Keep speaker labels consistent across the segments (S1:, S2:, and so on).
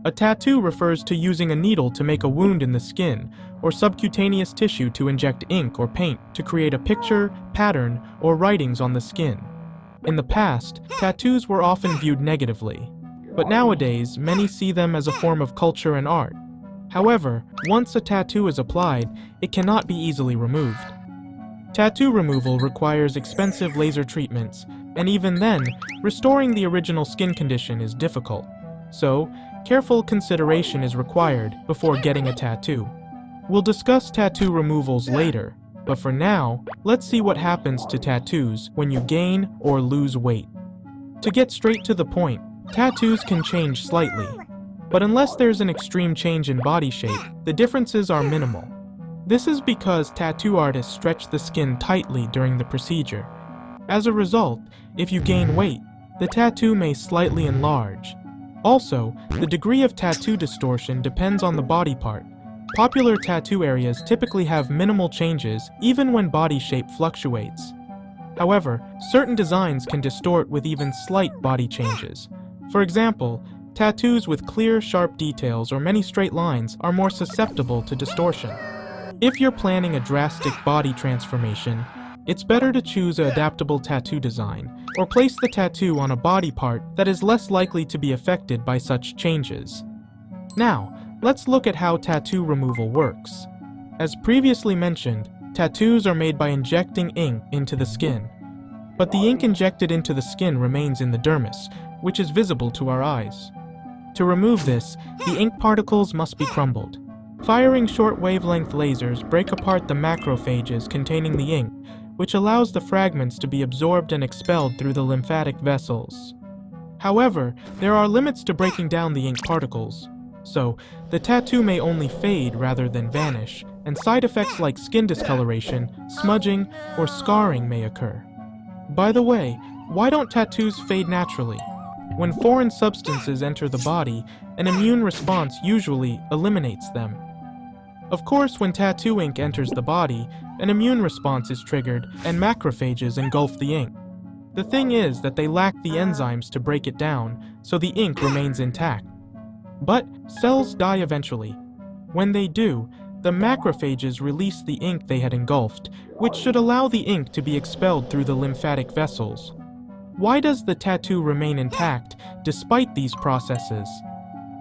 S1: A tattoo refers to using a needle to make a wound in the skin, or subcutaneous tissue to inject ink or paint to create a picture, pattern, or writings on the skin. In the past, tattoos were often viewed negatively, but nowadays many see them as a form of culture and art. However, once a tattoo is applied, it cannot be easily removed. Tattoo removal requires expensive laser treatments, and even then, restoring the original skin condition is difficult. So, careful consideration is required before getting a tattoo. We'll discuss tattoo removals later, but for now, let's see what happens to tattoos when you gain or lose weight. To get straight to the point, tattoos can change slightly, but unless there's an extreme change in body shape, the differences are minimal. This is because tattoo artists stretch the skin tightly during the procedure. As a result, if you gain weight, the tattoo may slightly enlarge. Also, the degree of tattoo distortion depends on the body part. Popular tattoo areas typically have minimal changes even when body shape fluctuates. However, certain designs can distort with even slight body changes. For example, tattoos with clear, sharp details or many straight lines are more susceptible to distortion. If you're planning a drastic body transformation, it's better to choose an adaptable tattoo design, or place the tattoo on a body part that is less likely to be affected by such changes. Now, let's look at how tattoo removal works. As previously mentioned, tattoos are made by injecting ink into the skin. But the ink injected into the skin remains in the dermis, which is visible to our eyes. To remove this, the ink particles must be crumbled. Firing short wavelength lasers break apart the macrophages containing the ink, which allows the fragments to be absorbed and expelled through the lymphatic vessels. However, there are limits to breaking down the ink particles, so the tattoo may only fade rather than vanish, and side effects like skin discoloration, smudging, or scarring may occur. By the way, why don't tattoos fade naturally? When foreign substances enter the body, an immune response usually eliminates them. Of course, when tattoo ink enters the body, an immune response is triggered and macrophages engulf the ink. The thing is that they lack the enzymes to break it down, so the ink remains intact. But cells die eventually. When they do, the macrophages release the ink they had engulfed, which should allow the ink to be expelled through the lymphatic vessels. Why does the tattoo remain intact despite these processes?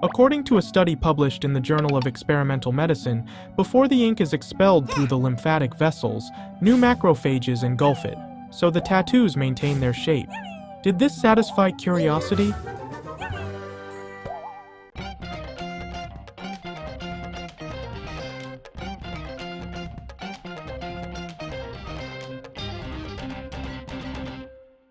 S1: According to a study published in the Journal of Experimental Medicine, before the ink is expelled through the lymphatic vessels, new macrophages engulf it, so the tattoos maintain their shape. Did this satisfy curiosity?